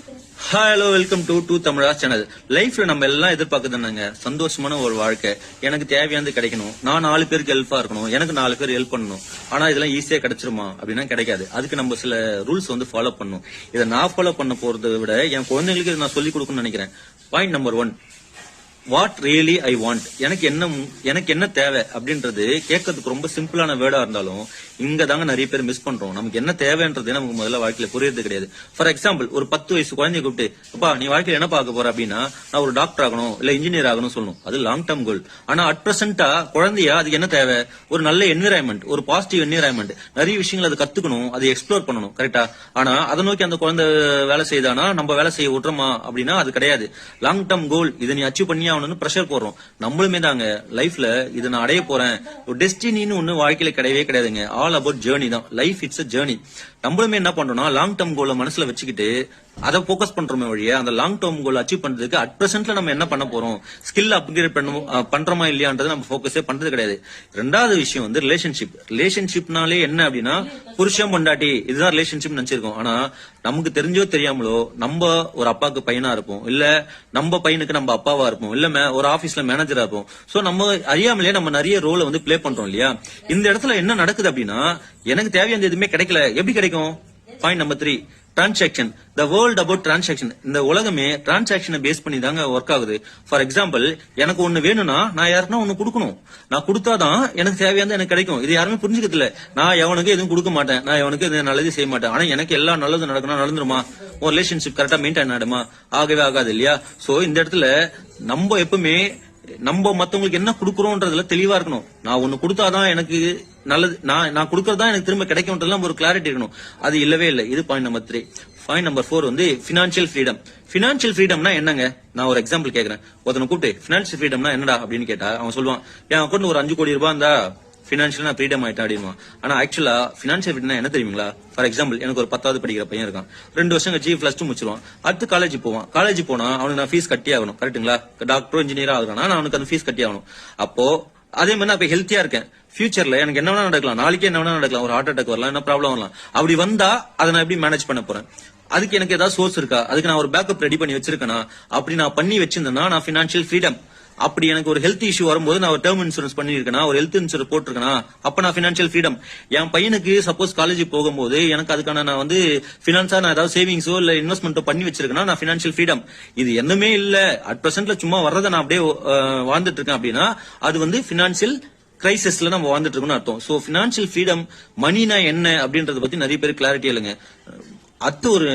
Hello, welcome to Tamizha channel. லைஃப்ல நம்ம எல்லாம் எதிர்பார்க்குதுன்னாங்க சந்தோஷமான ஒரு வாழ்க்கை. எனக்கு தேவையானது கிடைக்கணும், நான் 4 பேருக்கு ஹெல்ப்பா இருக்கணும், எனக்கு 4 பேர் ஹெல்ப் பண்ணணும். ஆனா இதெல்லாம் ஈஸியா கிடைச்சிருமா அப்படின்னா கிடைக்காது. அதுக்கு நம்ம சில ரூல்ஸ் ஃபாலோ பண்ணணும். இதை நான் ஃபாலோ பண்ண போறதை விட என் குழந்தைங்களுக்கு நான் சொல்லிக் கொடுக்கணும்னு நினைக்கிறேன். Point number 1, what really I want. எனக்கு என்ன தேவை அப்படின்றது கேட்கறதுக்கு ரொம்ப சிம்பிளான வேர்டா இருந்தாலும் இங்க தாங்க நிறைய பேர் மிஸ் பண்றோம். நமக்கு என்ன தேவைன்றது நமக்கு முதல்ல வாழ்க்கையில புரியுறது கிடையாது. ஃபார் எக்ஸாம்பிள், ஒரு 10 வயசு குழந்தைய கூப்பிட்டு, அப்பா நீ வாழ்க்கையில என்ன பார்க்க போற அப்படின்னா, நான் ஒரு டாக்டர் ஆகணும் இல்ல இன்ஜினியர் ஆகணும் சொல்லணும். அது லாங் டேர்ம் கோல். ஆனா அட் பிரசென்டா குழந்தையா அதுக்கு என்ன தேவை? ஒரு நல்ல என்விரான்மெண்ட், ஒரு பாசிட்டிவ் என்விரான்மெண்ட், நிறைய விஷயங்கள் அதை கத்துக்கணும், அதை எக்ஸ்ப்ளோர் பண்ணணும். கரெக்டா? ஆனா அதை நோக்கி அந்த குழந்தை வேலை செய்தானா நம்ம வேலை செய்ய விட்டுறோமா அப்படின்னா அது கிடையாது. லாங் டேர்ம் கோல், இதை நீ அச்சீவ் பண்ணி ஆகணும்னு பிரஷர் போடுறோம். நம்மளுமே தாங்க லைஃப்ல இதை நான் அடைய போறேன், ஒரு டெஸ்டினின்னு ஒண்ணு வாழ்க்கையில கிடையவே கிடையாதுங்க. ஆல் அபவுட் ஜேர்னி தான். Life it's a journey. நம்மளுமே என்ன பண்றோம்னா லாங் டேர்ம் கோலை மனசுல வச்சுக்கிட்டு அதை போக்கஸ் பண்றோமே வழியே அந்த லாங் டேர்ம் கோல் அச்சீவ் பண்றதுக்கு அட் பிரசென்ட்ல நம்ம என்ன பண்ண போறோம், ஸ்கில் அப்கிரேட் பண்றோமா இல்லையான்றது நம்ம போக்கஸே பண்றது கிடையாது. ரெண்டாவது விஷயம் ரிலேஷன்ஷிப். ரிலேஷன்ஷிப்னாலே என்ன அப்படின்னா புருஷன் பொண்டாட்டி, இதுதான் ரிலேஷன்ஷிப் நினைச்சிருக்கோம். ஆனா நமக்கு தெரிஞ்சோ தெரியாமலோ நம்ம ஒரு அப்பாவுக்கு பையனா இருப்போம், இல்ல நம்ம பையனுக்கு நம்ம அப்பாவா இருப்போம், இல்ல ஒரு ஆபீஸ்ல மேனேஜரா இருப்போம். சோ நம்ம அறியாமலே நம்ம நிறைய ரோலை பிளே பண்றோம் இல்லையா? இந்த இடத்துல என்ன நடக்குது அப்படின்னா எனக்கு தேவையான எதுவுமே கிடைக்கல. எப்படி கிடைக்கும்? Point number 3, transaction. The world about transaction. இந்த உலகமே டிரான்சாக்சனை பேஸ் பண்ணி தாங்க ஒர்க் ஆகுது. ஃபார் எக்ஸாம்பிள், எனக்கு ஒண்ணு வேணும்னா நான் யாருன்னா ஒண்ணு கொடுக்கணும். நான் கொடுத்தாதான் எனக்கு தேவையானது எனக்கு கிடைக்கும். இது யாருமே புரிஞ்சுக்கிறது இல்ல. நான் எவனுக்கு எதுவும் கொடுக்க மாட்டேன், நான் எவனுக்கு எதுவும் நல்லது செய்ய மாட்டேன். ஆனா எனக்கு எல்லாம் நல்லது நடக்கணும், நடந்துருமா? ஒரு ரிலேஷன்ஷிப் கரெக்டா மெயின்டைன் ஆடுமா? ஆகவே ஆகாது இல்லையா? சோ இந்த இடத்துல நம்ம எப்பவுமே நம்ம மத்தவங்களுக்கு என்ன கொடுக்கறோம்ன்றதுல தெளிவா இருக்கணும். நான் ஒண்ணு கொடுத்தாதான் எனக்கு நல்லது, நான் கொடுக்கறதா எனக்கு திரும்ப கிடைக்கும்ன்றதுல ஒரு கிளாரிட்டி இருக்கணும். அது இல்லவே இல்லை. இது point number 3. Point number 4 financial freedom. Financial ஃப்ரீடம்னா என்னங்க? நான் ஒரு எக்ஸாம்பிள் கேக்குறேன். ஒருத்தனை கூப்பிட்டு பினான்சியல் ஃப்ரீடம்னா என்னடா அப்படின்னு கேட்டா அவன் சொல்லுவான், என் அக்கௌண்ட் ஒரு 5 கோடி ரூபாய் இருந்தா பினான்சியல் நான் ஃப்ரீடம் ஆயிட்டேன் அப்படிமா. ஆனா ஆக்சுவலா பினான்சியல் ஃப்ரீடம் என்ன தெரியுங்களா? ஃபார் எக்ஸாம்பிள், எனக்கு ஒரு 10வது படிக்கிற பையன் இருக்கான். 2 வருஷம் கழிச்சு +2 முடிச்சிருவான். அடுத்து காலேஜ் போவான். காலேஜ் போனா அவனுக்கு நான் ஃபீஸ் கட்டி ஆகணும். கரெக்ட்டுங்களா? டாக்டரோ இன்ஜினியரா ஆகணும், நான் அவனுக்கு அந்த ஃபீஸ் கட்டி ஆகணும். அப்போ அதே மாதிரி நான் இப்ப ஹெல்த்தியா இருக்கேன். ஃபியூச்சர்ல எனக்கு என்ன வேணா நடக்கலாம், நாளைக்கே என்ன வேணா நடக்கலாம், ஒரு ஹார்ட் அட்டாக் வரலாம், என்ன ப்ராப்ளம் வரலாம். அப்படி வந்தா அதை நான் எப்படி மேனேஜ் பண்ண போறேன்? அதுக்கு எனக்கு ஏதாவது சோர்ஸ் இருக்கா? அதுக்கு நான் ஒரு பேக்கப் ரெடி பண்ணி வச்சிருக்கேனா? அப்படி நான் பண்ணி வச்சிருந்தேன்னா நான் பினான்சியல் ஃப்ரீடம். அப்படி எனக்கு ஒரு ஹெல்த் இஷ்யூ வரும்போது நான் ஒரு டேர்ம் இன்சூரன்ஸ் பண்ணிருக்கேனா, ஒரு ஹெல்த் இன்சூரன்ஸ் போட்டிருக்கேனா, அப்ப நான் பினான்சியல் ஃப்ரீடம். என் பையனுக்கு சப்போஸ் காலேஜ் போகும்போது எனக்கு அதுக்கான நான் பினான்ஸா நான் ஏதாவது சேவிங்ஸோ இல்ல இன்வெஸ்ட்மெண்ட்டோ பண்ணி வச்சிருக்கேனா நான் பினான்சியல் ஃப்ரீடம். இது என்னமே இல்ல, அட் பிரசென்ட்ல சும்மா வர்றதை நான் அப்படியே வாழ்ந்துட்டு இருக்கேன் அப்படின்னா அது பினான்சியல் கிரைசிஸ்ல நம்ம வாழ்ந்துட்டு இருக்கோம்னு அர்த்தம். சோ பினான்சியல் ஃப்ரீடம், மணினா என்ன அப்படின்றத பத்தி நிறைய பேர் கிளாரிட்டி இல்லைங்க. அடுத்து ஒரு